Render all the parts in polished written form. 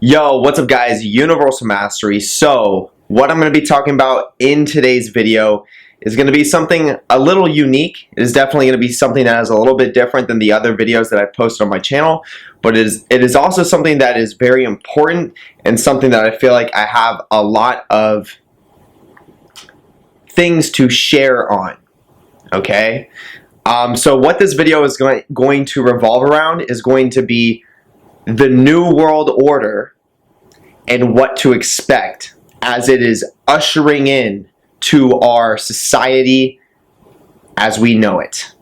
Yo, what's up guys? Universal Mastery. So, what I'm going to be talking about in today's video is going to be something a little unique. It is definitely going to be something that is a little bit different than the other videos that I posted on my channel, but it is also something that is very important and something that I feel like I have a lot of things to share on. Okay? So what this video is going to revolve around is going to be the New World Order and what to expect as it is ushering in to our society as we know it.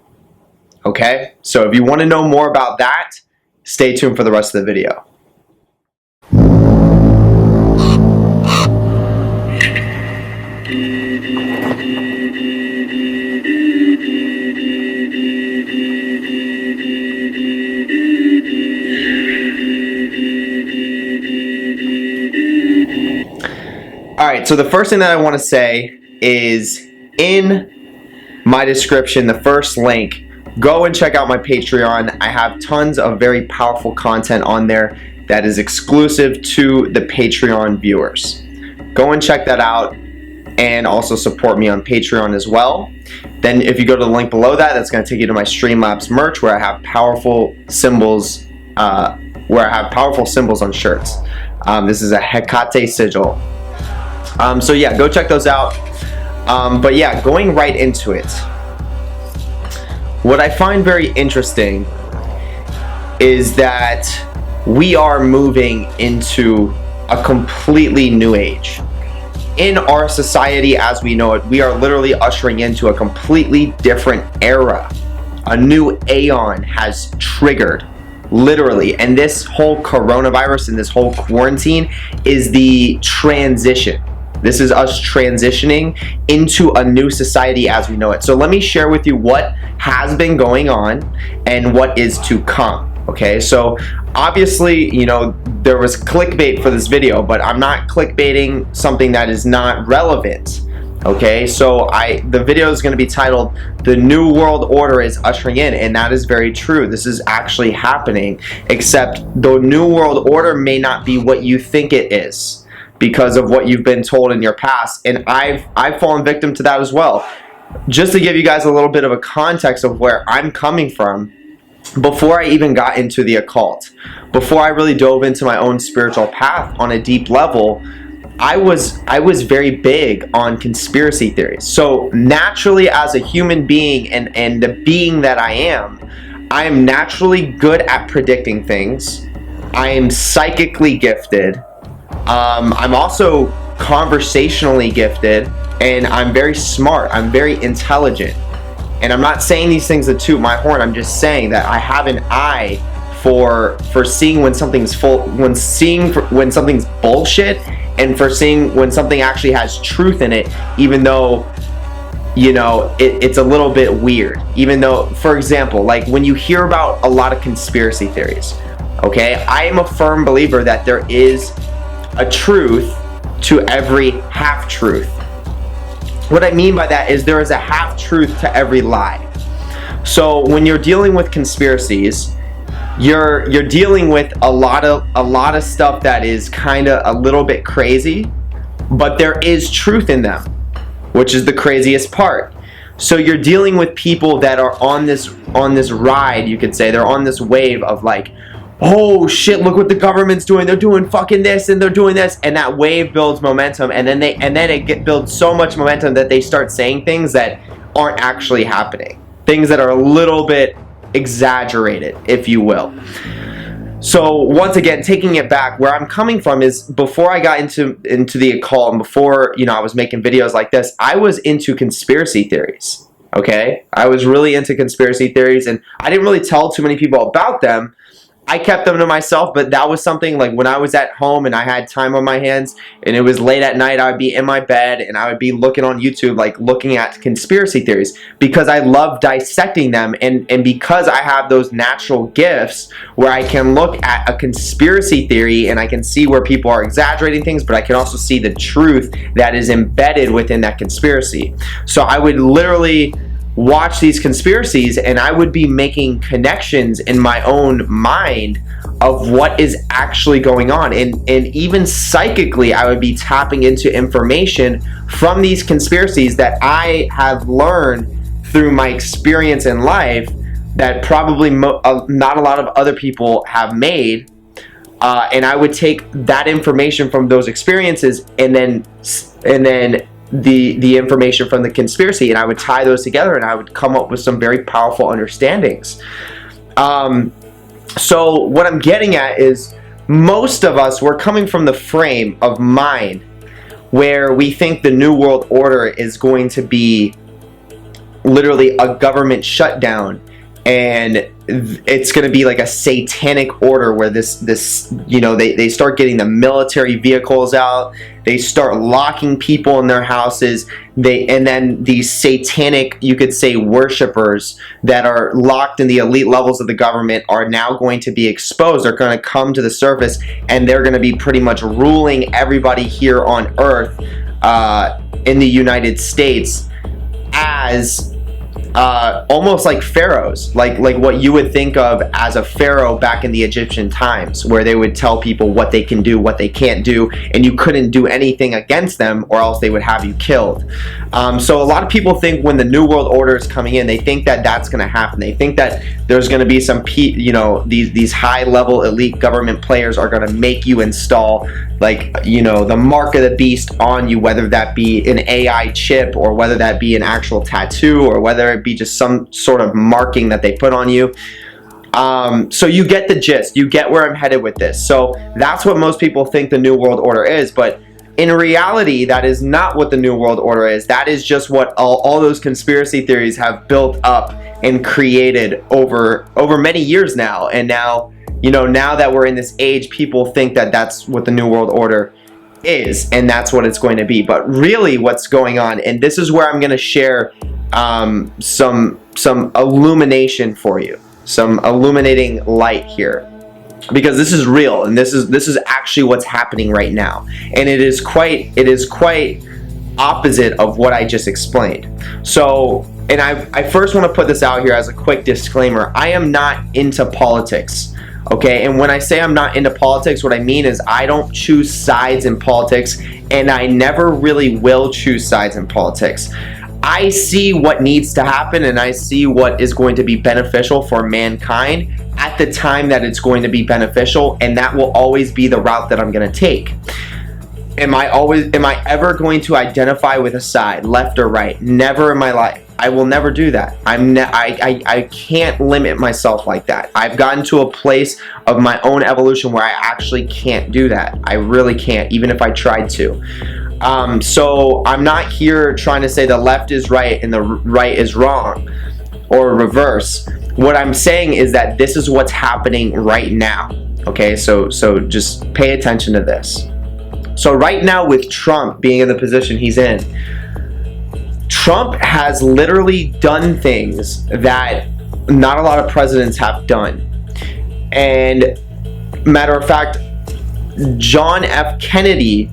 Okay? So if you want to know more about that, stay tuned for the rest of the video. Alright, so the first thing that I want to say is in my description, the first link, go and check out my Patreon. I have tons of very powerful content on there that is exclusive to the Patreon viewers. Go and check that out and also support me on Patreon as well. Then if you go to the link below that, that's going to take you to my Streamlabs merch where I have powerful symbols on shirts. This is a Hecate sigil. So yeah, go check those out. But yeah, going right into it. What I find very interesting is that we are moving into a completely new age. In our society as we know it, we are literally ushering into a completely different era. A new aeon has triggered, literally. And this whole coronavirus and this whole quarantine is the transition. This is us transitioning into a new society as we know it. So let me share with you what has been going on and what is to come. Okay, so obviously, you know, there was clickbait for this video, but I'm not clickbaiting something that is not relevant. Okay, so the video is going to be titled "The New World Order is Ushering In," and that is very true. This is actually happening, except the New World Order may not be what you think it is, because of what you've been told in your past, and I've fallen victim to that as well. Just to give you guys a little bit of a context of where I'm coming from, before I even got into the occult, before I really dove into my own spiritual path on a deep level, I was very big on conspiracy theories. So naturally, as a human being and the being that I am naturally good at predicting things. I am psychically gifted. I'm also conversationally gifted, and I'm very smart. I'm very intelligent. And I'm not saying these things to toot my horn. I'm just saying that I have an eye for seeing when something's when something's bullshit, and for seeing when something actually has truth in it, even though, you know, it's a little bit weird. Even though, for example, like when you hear about a lot of conspiracy theories, okay, I am a firm believer that there is a truth to every half-truth. What I mean by that is there is a half-truth to every lie. So when you're dealing with conspiracies, you're dealing with a lot of stuff that is kind of a little bit crazy, but there is truth in them, which is the craziest part. So you're dealing with people that are on this ride, you could say. They're on this wave of like, oh shit, look what the government's doing. They're doing fucking this and they're doing this, and that wave builds momentum, and then it builds so much momentum that they start saying things that aren't actually happening. Things that are a little bit exaggerated, if you will. So once again, taking it back, where I'm coming from is before I got into the occult, and before, you know, I was making videos like this, I was into conspiracy theories. Okay? I was really into conspiracy theories, and I didn't really tell too many people about them. I kept them to myself, but that was something like when I was at home and I had time on my hands and it was late at night, I would be in my bed and I would be looking on YouTube, like looking at conspiracy theories, because I love dissecting them, and because I have those natural gifts where I can look at a conspiracy theory and I can see where people are exaggerating things, but I can also see the truth that is embedded within that conspiracy. So I would literally watch these conspiracies, and I would be making connections in my own mind of what is actually going on, and even psychically I would be tapping into information from these conspiracies that I have learned through my experience in life that probably not a lot of other people have made, and I would take that information from those experiences and then the information from the conspiracy, and I would tie those together, and I would come up with some very powerful understandings. So what I'm getting at is, most of us, we're coming from the frame of mind where we think the New World Order is going to be literally a government shutdown, and it's going to be like a satanic order where this you know, they start getting the military vehicles out, they start locking people in their houses, and then these satanic, you could say, worshipers that are locked in the elite levels of the government are now going to be exposed. They're going to come to the surface, and they're going to be pretty much ruling everybody here on earth, in the United States, as almost like pharaohs, like what you would think of as a pharaoh back in the Egyptian times, where they would tell people what they can do, what they can't do, and you couldn't do anything against them or else they would have you killed. So a lot of people think when the New World Order is coming in, they think that that's going to happen. They think that there's going to be some these high level elite government players are going to make you install, like, you know, the mark of the beast on you, whether that be an AI chip or whether that be an actual tattoo or whether it be just some sort of marking that they put on you. So you get the gist, you get where I'm headed with this. So that's what most people think the New World Order is, but in reality, that is not what the New World Order is. That is just what all those conspiracy theories have built up and created over many years now. And now, you know, now that we're in this age, people think that that's what the New World Order is, and that's what it's going to be. But really what's going on, and this is where I'm going to share some illumination for you, some illuminating light here, because this is real, and this is actually what's happening right now, and it is quite opposite of what I just explained. So, and I first want to put this out here as a quick disclaimer: I am not into politics. Okay, and when I say I'm not into politics, what I mean is I don't choose sides in politics, and I never really will choose sides in politics. I see what needs to happen, and I see what is going to be beneficial for mankind at the time that it's going to be beneficial, and that will always be the route that I'm going to take. Am I ever going to identify with a side, left or right? Never in my life. I will never do that. I can't limit myself like that. I've gotten to a place of my own evolution where I actually can't do that. I really can't, even if I tried to. So I'm not here trying to say the left is right and the right is wrong, or reverse. What I'm saying is that this is what's happening right now. Okay, so just pay attention to this. So right now, with Trump being in the position he's in, Trump has literally done things that not a lot of presidents have done. And matter of fact, John F. Kennedy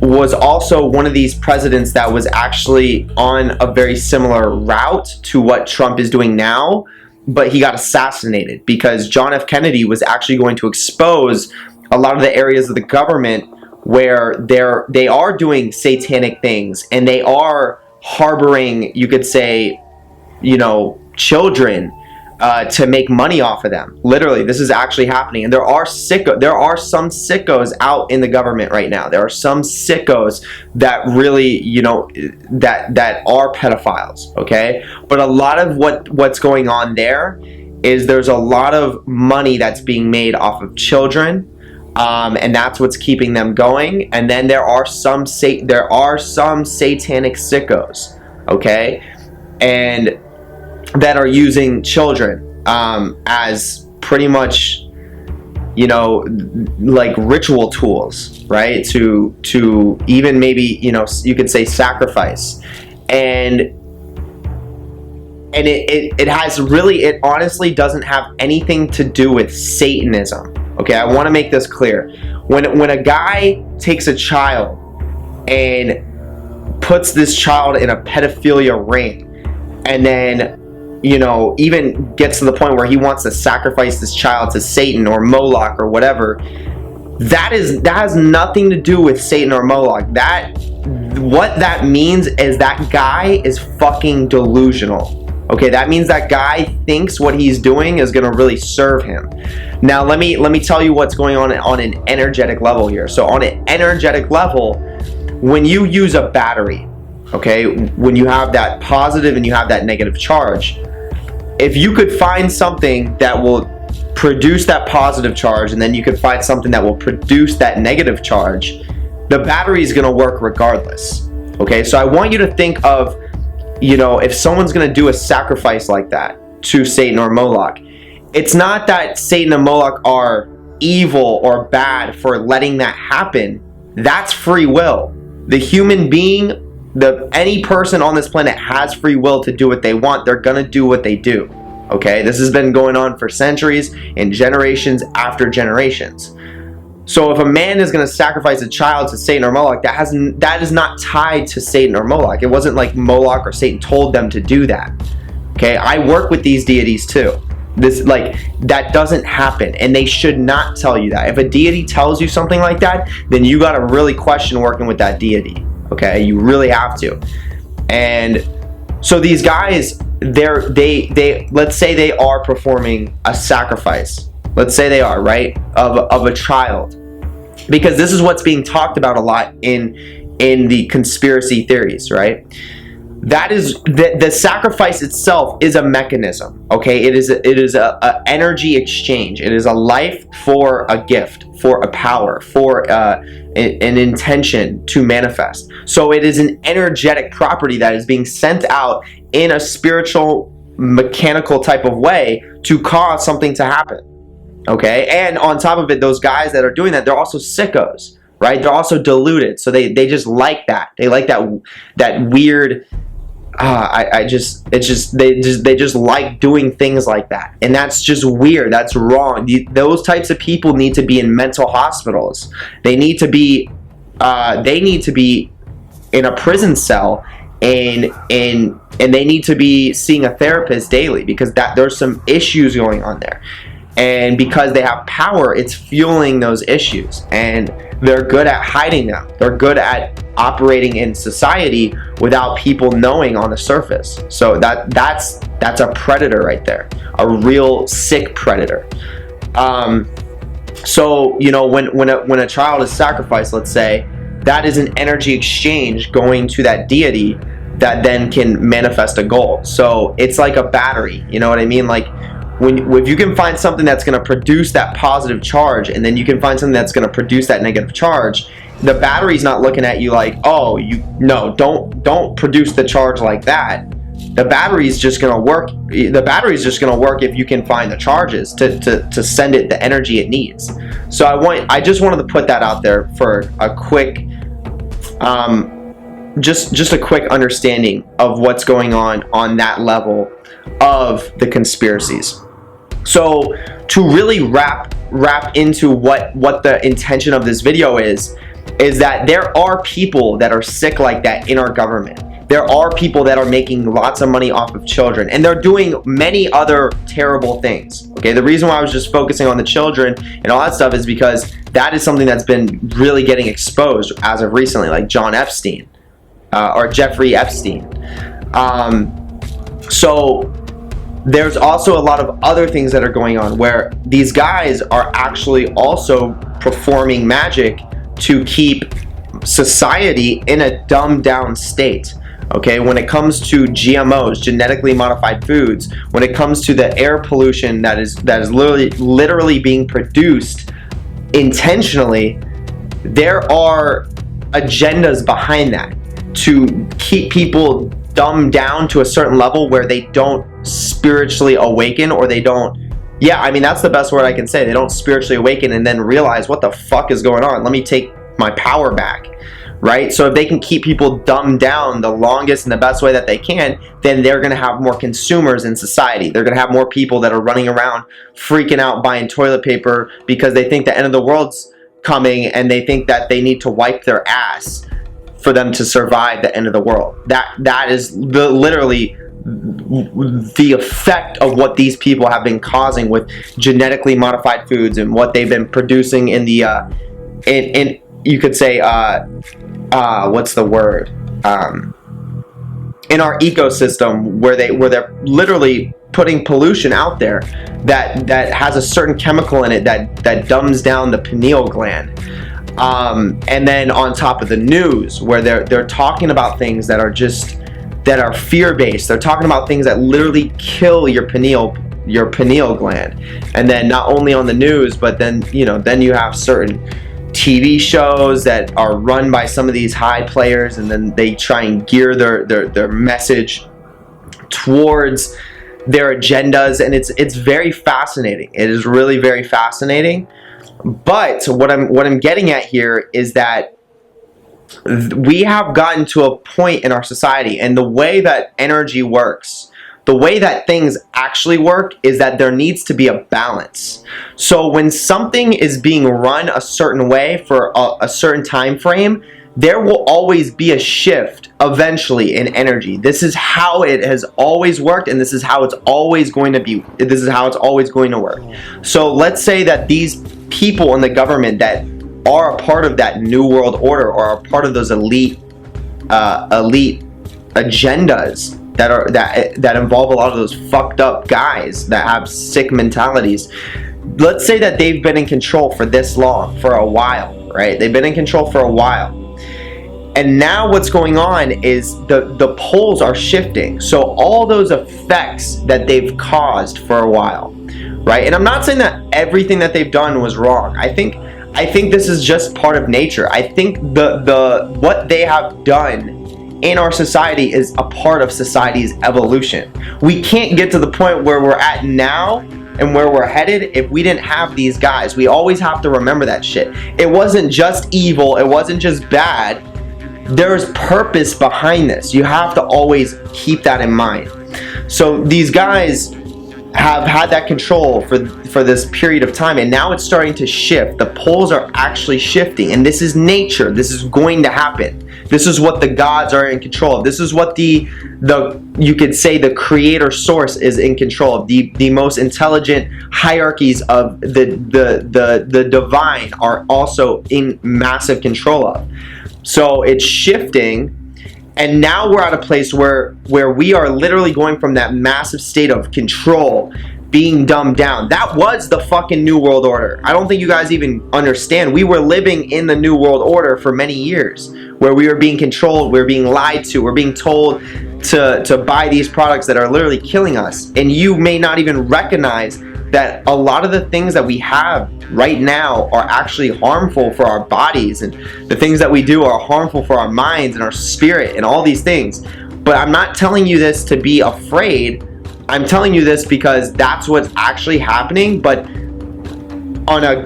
was also one of these presidents that was actually on a very similar route to what Trump is doing now, but he got assassinated because John F. Kennedy was actually going to expose a lot of the areas of the government where they are doing satanic things, and they are harboring, you could say, you know, children to make money off of them. Literally, this is actually happening, and there are some sickos out in the government right now. There are some sickos that really, you know, that are pedophiles. Okay, but a lot of what's going on there is there's a lot of money that's being made off of children. And that's what's keeping them going. And then there are some satanic sickos, okay, and that are using children as pretty much, you know, like ritual tools, right? To even maybe, you know, you could say sacrifice, and it has really, it honestly doesn't have anything to do with Satanism. Okay, I want to make this clear. When a guy takes a child and puts this child in a pedophilia ring, and then, you know, even gets to the point where he wants to sacrifice this child to Satan or Moloch or whatever, that has nothing to do with Satan or Moloch. What that means is that guy is fucking delusional. Okay, that means that guy thinks what he's doing is gonna really serve him. Now let me tell you what's going on an energetic level here. So on an energetic level, when you use a battery, okay, when you have that positive and you have that negative charge, if you could find something that will produce that positive charge, and then you could find something that will produce that negative charge, the battery is going to work regardless. Okay, so I want you to think of, you know, if someone's going to do a sacrifice like that to Satan or Moloch, it's not that Satan and Moloch are evil or bad for letting that happen. That's free will. The human being, any person on this planet has free will to do what they want. They're going to do what they do. Okay, this has been going on for centuries and generations after generations. So if a man is going to sacrifice a child to Satan or Moloch, that is not tied to Satan or Moloch. It wasn't like Moloch or Satan told them to do that. Okay, I work with these deities too. That doesn't happen, and they should not tell you that. If a deity tells you something like that, then you got to really question working with that deity. Okay, you really have to. And so these guys, they let's say they are performing a sacrifice. Let's say they are, right, of a child, because this is what's being talked about a lot in the conspiracy theories, right? That is the sacrifice itself is a mechanism. Okay, it is a energy exchange. It is a life for a gift, for a power, for an intention to manifest. So it is an energetic property that is being sent out in a spiritual, mechanical type of way to cause something to happen. Okay, and on top of it, those guys that are doing that, they're also sickos, right? They're also deluded, so they just like that. They like that weird. They just like doing things like that, and that's just weird. That's wrong. Those types of people need to be in mental hospitals. They need to be in a prison cell, and they need to be seeing a therapist daily, because there's some issues going on there. And because they have power, it's fueling those issues, and they're good at hiding them. They're good at operating in society without people knowing on the surface. So that's a predator right there, a real sick predator. So you know, when a child is sacrificed, let's say, that is an energy exchange going to that deity that then can manifest a goal. So it's like a battery. You know what I mean? Like, if you can find something that's going to produce that positive charge, and then you can find something that's going to produce that negative charge, the battery's not looking at you like, oh, don't produce the charge like that. The battery's just going to work. The battery's just going to work if you can find the charges to send it the energy it needs. So I just wanted to put that out there for a quick, just a quick understanding of what's going on that level of the conspiracies. So to really wrap into what the intention of this video is that there are people that are sick like that in our government. There are people that are making lots of money off of children, and they're doing many other terrible things. Okay, the reason why I was just focusing on the children and all that stuff is because that is something that's been really getting exposed as of recently, like John Epstein or Jeffrey Epstein. So there's also a lot of other things that are going on where these guys are actually also performing magic to keep society in a dumbed down state. Okay, when it comes to GMOs, genetically modified foods, when it comes to the air pollution that is literally being produced intentionally, there are agendas behind that to keep people dumbed down to a certain level where they don't spiritually awaken, or they don't, I mean, that's the best word I can say. They don't spiritually awaken and then realize, what the fuck is going on? Let me take my power back, right? So if they can keep people dumbed down the longest and the best way that they can, then they're going to have more consumers in society. They're going to have more people that are running around freaking out buying toilet paper because they think the end of the world's coming, and they think that they need to wipe their ass for them to survive the end of the world. That is literally the effect of what these people have been causing with genetically modified foods and what they've been producing in the in you could say what's the word, in our ecosystem, where they're literally putting pollution out there that has a certain chemical in it that dumbs down the pineal gland. And then on top of the news, where they're talking about things that are fear-based. They're talking about things that literally kill your pineal gland. And then not only on the news, but then you have certain TV shows that are run by some of these high players, and then they try and gear their message towards their agendas, and it's very fascinating. It is really very fascinating. But what I'm getting at here is that we have gotten to a point in our society, and the way that energy works, the way that things actually work, is that there needs to be a balance. So when something is being run a certain way for a certain time frame, there will always be a shift eventually in energy. This is how it has always worked, and this is how it's always going to be. This is how it's always going to work. So let's say that these people in the government that are a part of that new world order, or are part of those elite agendas that involve a lot of those fucked up guys that have sick mentalities. Let's say that they've been in control for this long, for a while, right? They've been in control for a while. And now what's going on is the poles are shifting. So all those effects that they've caused for a while, right? And I'm not saying that everything that they've done was wrong. I think this is just part of nature. I think the what they have done in our society is a part of society's evolution. We can't get to the point where we're at now and where we're headed if we didn't have these guys. We always have to remember that shit. It wasn't just evil. It wasn't just bad. There's purpose behind this. You have to always keep that in mind. So these guys have had that control for this period of time, and now it's starting to shift. The poles are actually shifting, and this is nature. This is going to happen. This is what the gods are in control of. This is what the you could say the creator source is in control of. The most intelligent hierarchies of the divine are also in massive control of. So it's shifting. And now we're at a place where we are literally going from that massive state of control being dumbed down. That was the fucking New World Order. I don't think you guys even understand. We were living in the New World Order for many years, where we were being controlled, we were being lied to, we're being told to buy these products that are literally killing us. And you may not even recognize that a lot of the things that we have right now are actually harmful for our bodies, and the things that we do are harmful for our minds and our spirit and all these things. But I'm not telling you this to be afraid. I'm telling you this because that's what's actually happening. But on a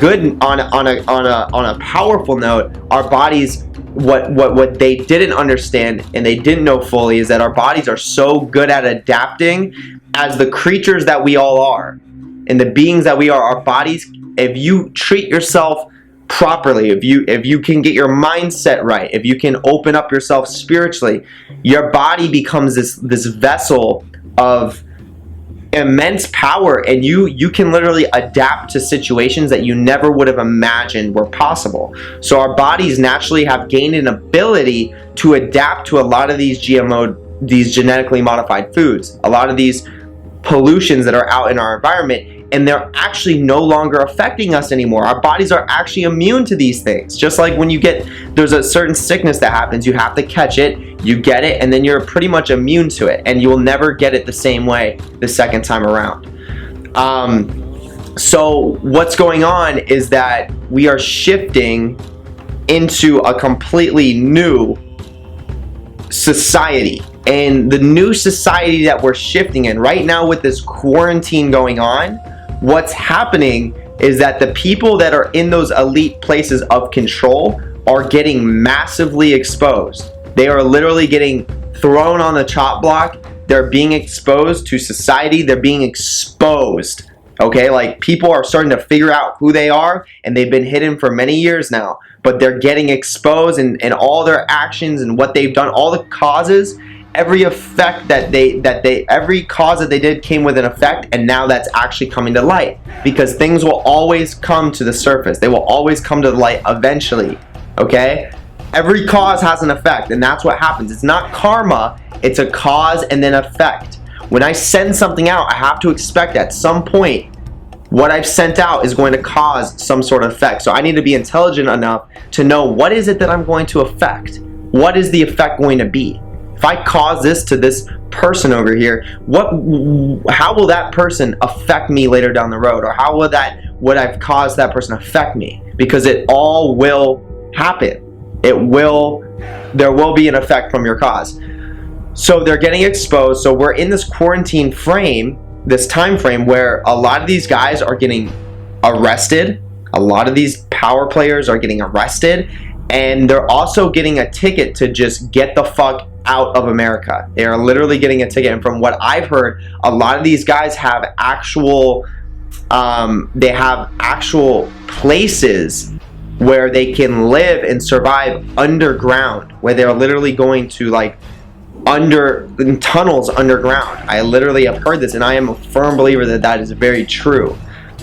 powerful note, our bodies, what they didn't understand and they didn't know fully is that our bodies are so good at adapting as the creatures that we all are. And the beings that we are, our bodies, if you treat yourself properly, if you can get your mindset right, if you can open up yourself spiritually, your body becomes this vessel of immense power, and you can literally adapt to situations that you never would have imagined were possible. So our bodies naturally have gained an ability to adapt to a lot of these these genetically modified foods, a lot of these pollutions that are out in our environment, and they're actually no longer affecting us anymore. Our bodies are actually immune to these things. Just like when there's a certain sickness that happens, you have to catch it, you get it, and then you're pretty much immune to it, and you will never get it the same way the second time around. So what's going on is that we are shifting into a completely new society. And the new society that we're shifting in right now with this quarantine going on, what's happening is that the people that are in those elite places of control are getting massively exposed. They are literally getting thrown on the chop block. They're being exposed to society. They're being exposed. Okay, like people are starting to figure out who they are, and they've been hidden for many years now, but they're getting exposed, and all their actions and what they've done, all the causes every effect every cause that they did came with an effect, and now that's actually coming to light, because things will always come to the surface. They will always come to the light eventually. Okay, every cause has an effect, and that's what happens. It's not karma, it's a cause and then effect. When I send something out, I have to expect at some point what I've sent out is going to cause some sort of effect. So I need to be intelligent enough to know, what is it that I'm going to affect? What is the effect going to be? If I cause this to this person over here, how will that person affect me later down the road? Or how will what I've caused that person affect me? Because it all will happen. There will be an effect from your cause. So they're getting exposed. So we're in this quarantine frame, this time frame, where a lot of these guys are getting arrested. A lot of these power players are getting arrested, and they're also getting a ticket to just get the fuck out of America. They are literally getting a ticket. And from what I've heard, a lot of these guys have actual places where they can live and survive underground, where they're literally going to in tunnels underground. I literally have heard this, and I am a firm believer that is very true,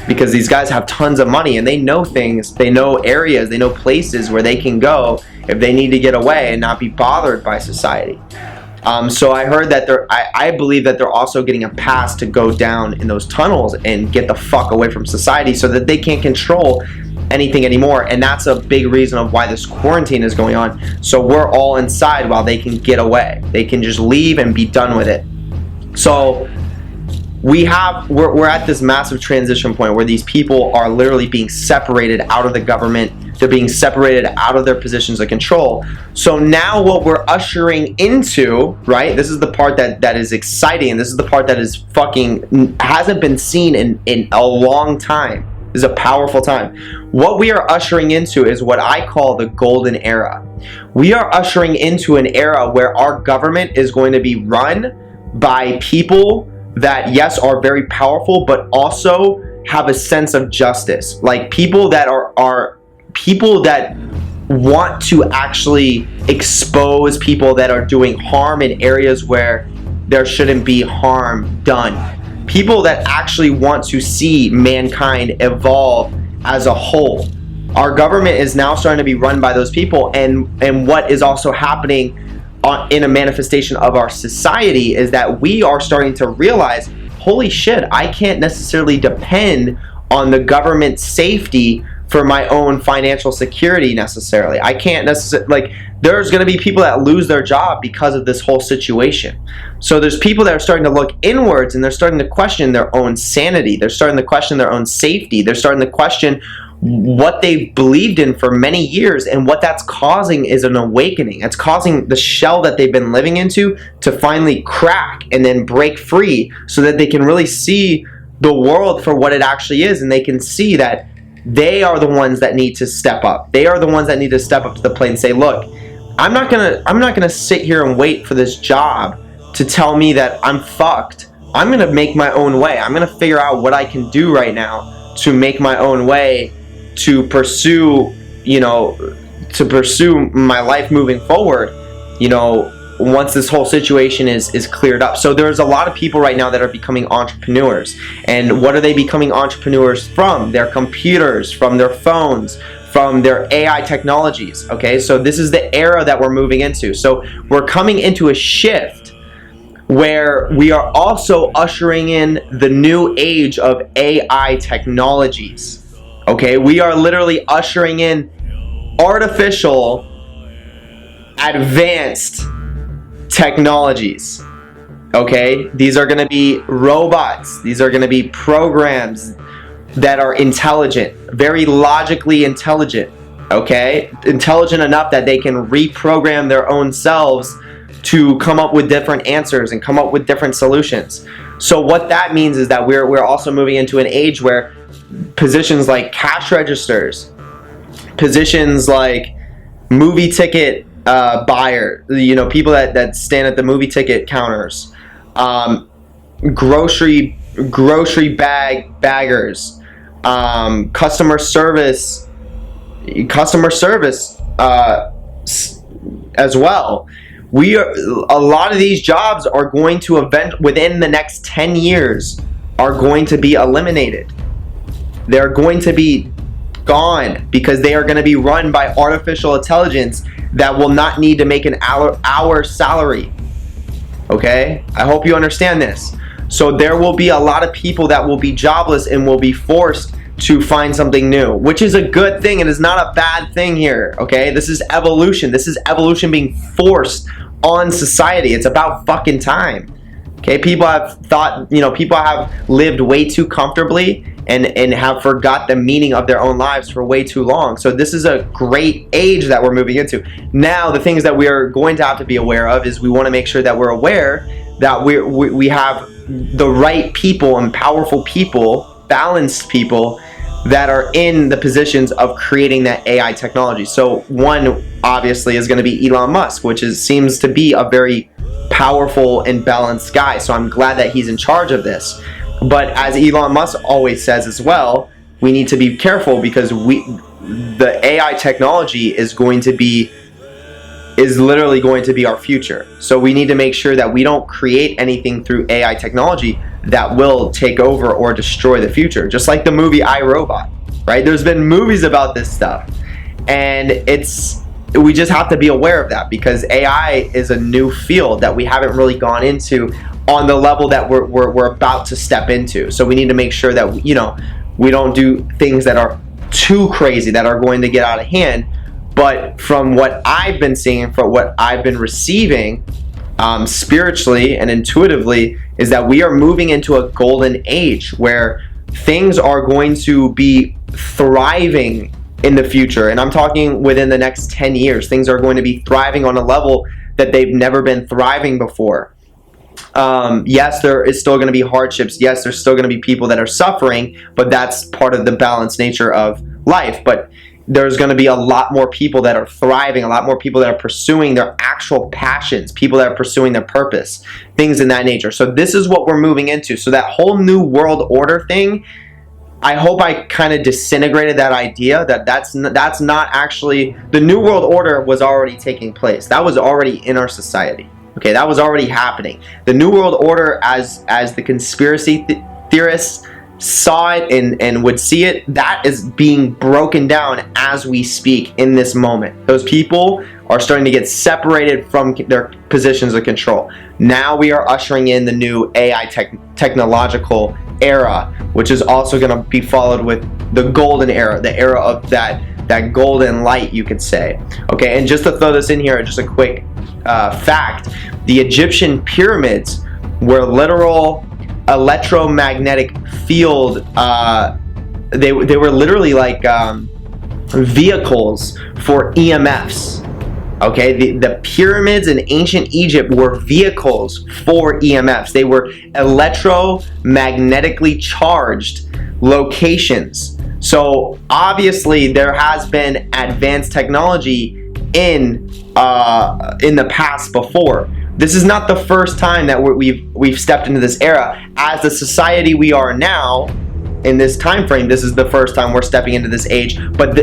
because these guys have tons of money and they know things, they know areas, they know places where they can go if they need to get away and not be bothered by society. So I heard that I believe that they're also getting a pass to go down in those tunnels and get the fuck away from society, so that they can't control anything anymore. And that's a big reason of why this quarantine is going on. So we're all inside while they can get away. They can just leave and be done with it. So we're at this massive transition point where these people are literally being separated out of the government. They're being separated out of their positions of control. So now what we're ushering into, right? This is the part that is exciting. This is the part that is hasn't been seen in a long time. This is a powerful time. What we are ushering into is what I call the golden era. We are ushering into an era where our government is going to be run by people that, yes, are very powerful, but also have a sense of justice. Like people that are people that want to actually expose people that are doing harm in areas where there shouldn't be harm done. People that actually want to see mankind evolve as a whole. Our government is now starting to be run by those people, and what is also happening in a manifestation of our society is that we are starting to realize, holy shit, I can't necessarily depend on the government's safety for my own financial security necessarily. I can't necessarily, there's going to be people that lose their job because of this whole situation. So there's people that are starting to look inwards, and they're starting to question their own sanity. They're starting to question their own safety. They're starting to question what they've believed in for many years, and what that's causing is an awakening. It's causing the shell that they've been living into to finally crack and then break free, so that they can really see the world for what it actually is, and they can see that they are the ones that need to step up. They are the ones that need to step up to the plate and say, look, I'm not gonna sit here and wait for this job to tell me that I'm fucked. I'm gonna make my own way. I'm gonna figure out what I can do right now to make my own way, to pursue my life moving forward, once this whole situation is cleared up. So there's a lot of people right now that are becoming entrepreneurs. And what are they becoming entrepreneurs from? Their computers, from their phones, from their AI technologies. Okay, so this is the era that we're moving into. So we're coming into a shift where we are also ushering in the new age of AI technologies. Okay, we are literally ushering in artificial, advanced technologies. Okay, these are going to be robots. These are going to be programs that are intelligent, very logically intelligent. Okay, intelligent enough that they can reprogram their own selves to come up with different answers and come up with different solutions. So what that means is that we're also moving into an age where positions like cash registers, positions like movie ticket buyer, people that stand at the movie ticket counters, grocery baggers, customer service as well. a lot of these jobs are going to within the next 10 years are going to be eliminated. They're going to be gone because they are going to be run by artificial intelligence that will not need to make an hour salary. Okay? I hope you understand this. So there will be a lot of people that will be jobless and will be forced to find something new, which is a good thing and is not a bad thing here. Okay? This is evolution. This is evolution being forced on society. It's about fucking time. Okay? People have thought, people have lived way too comfortably and have forgot the meaning of their own lives for way too long. So this is a great age that we're moving into. Now, the things that we are going to have to be aware of is we want to make sure that we're aware that we have the right people and powerful people, balanced people that are in the positions of creating that AI technology. So one obviously is going to be Elon Musk, which seems to be a very powerful and balanced guy. So I'm glad that he's in charge of this. But as Elon Musk always says as well, we need to be careful because the AI technology is literally going to be our future. So we need to make sure that we don't create anything through AI technology that will take over or destroy the future. Just like the movie I, Robot, right? There's been movies about this stuff. And we just have to be aware of that because AI is a new field that we haven't really gone into on the level that we're about to step into. So we need to make sure that we don't do things that are too crazy, that are going to get out of hand. But from what I've been seeing, from what I've been receiving spiritually and intuitively, is that we are moving into a golden age where things are going to be thriving in the future. And I'm talking within the next 10 years. Things are going to be thriving on a level that they've never been thriving before. Yes, there is still going to be hardships. Yes, there's still going to be people that are suffering, but that's part of the balanced nature of life. But there's going to be a lot more people that are thriving, a lot more people that are pursuing their actual passions, people that are pursuing their purpose, things in that nature. So this is what we're moving into. So that whole new world order thing, I hope I kind of disintegrated that idea that's not actually, the new world order was already taking place. That was already in our society. Okay, that was already happening. The new world order, as the conspiracy theorists saw it and would see it, that is being broken down as we speak in this moment. Those people are starting to get separated from their positions of control. Now we are ushering in the new AI technological era, which is also going to be followed with the golden era, the era of that golden light, you could say. Okay, and just to throw this in here, just a quick fact, the Egyptian pyramids were literal electromagnetic field, they were literally like vehicles for EMFs. Okay, the pyramids in ancient Egypt were vehicles for EMFs. They were electromagnetically charged locations. So obviously there has been advanced technology in the past before. This is not the first time that we've stepped into this era. As the society we are now, in this time frame, this is the first time we're stepping into this age. But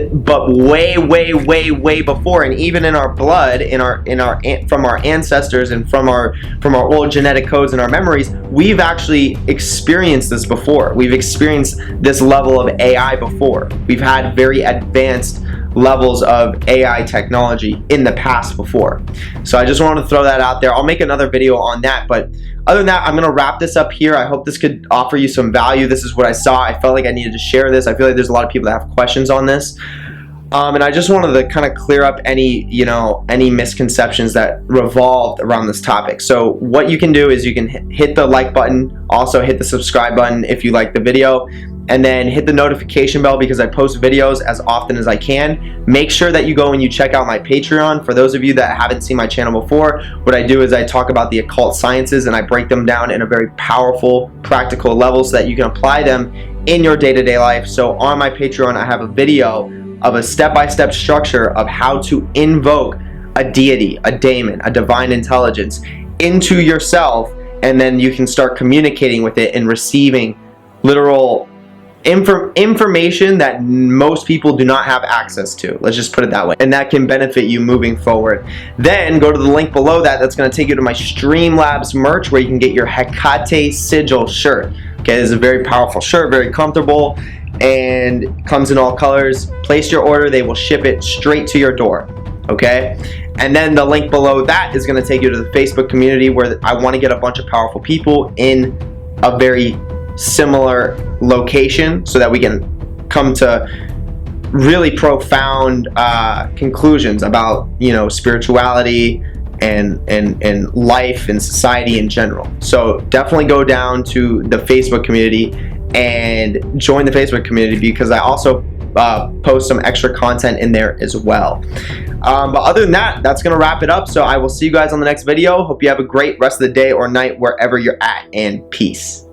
way before, and even in our blood, from our ancestors and from our old genetic codes and our memories, we've actually experienced this before. We've experienced this level of AI before. We've had very advanced levels of AI technology in the past before. So I just wanted to throw that out there. I'll make another video on that, but other than that, I'm gonna wrap this up here. I hope this could offer you some value. This is what I saw. I felt like I needed to share this. I feel like there's a lot of people that have questions on this. And I just wanted to kind of clear up any misconceptions that revolved around this topic. So what you can do is you can hit the like button, also hit the subscribe button if you like the video, and then hit the notification bell because I post videos as often as I can. Make sure that you go and you check out my Patreon. For those of you that haven't seen my channel before, what I do is I talk about the occult sciences and I break them down in a very powerful, practical level so that you can apply them in your day-to-day life. So on my Patreon, I have a video of a step-by-step structure of how to invoke a deity, a daemon, a divine intelligence into yourself, and then you can start communicating with it and receiving literal information that most people do not have access to. Let's just put it that way. And that can benefit you moving forward. Then go to the link below that. That's going to take you to my Streamlabs merch where you can get your Hecate Sigil shirt. Okay, this is a very powerful shirt, very comfortable, and comes in all colors. Place your order. They will ship it straight to your door. Okay? And then the link below that is going to take you to the Facebook community where I want to get a bunch of powerful people in a very similar location so that we can come to really profound conclusions about, you know, spirituality and life and society in general. So definitely go down to the Facebook community and join the Facebook community, because I also post some extra content in there as well. But other than that, that's gonna wrap it up. So I will see you guys on the next video. Hope you have a great rest of the day or night wherever you're at, and peace.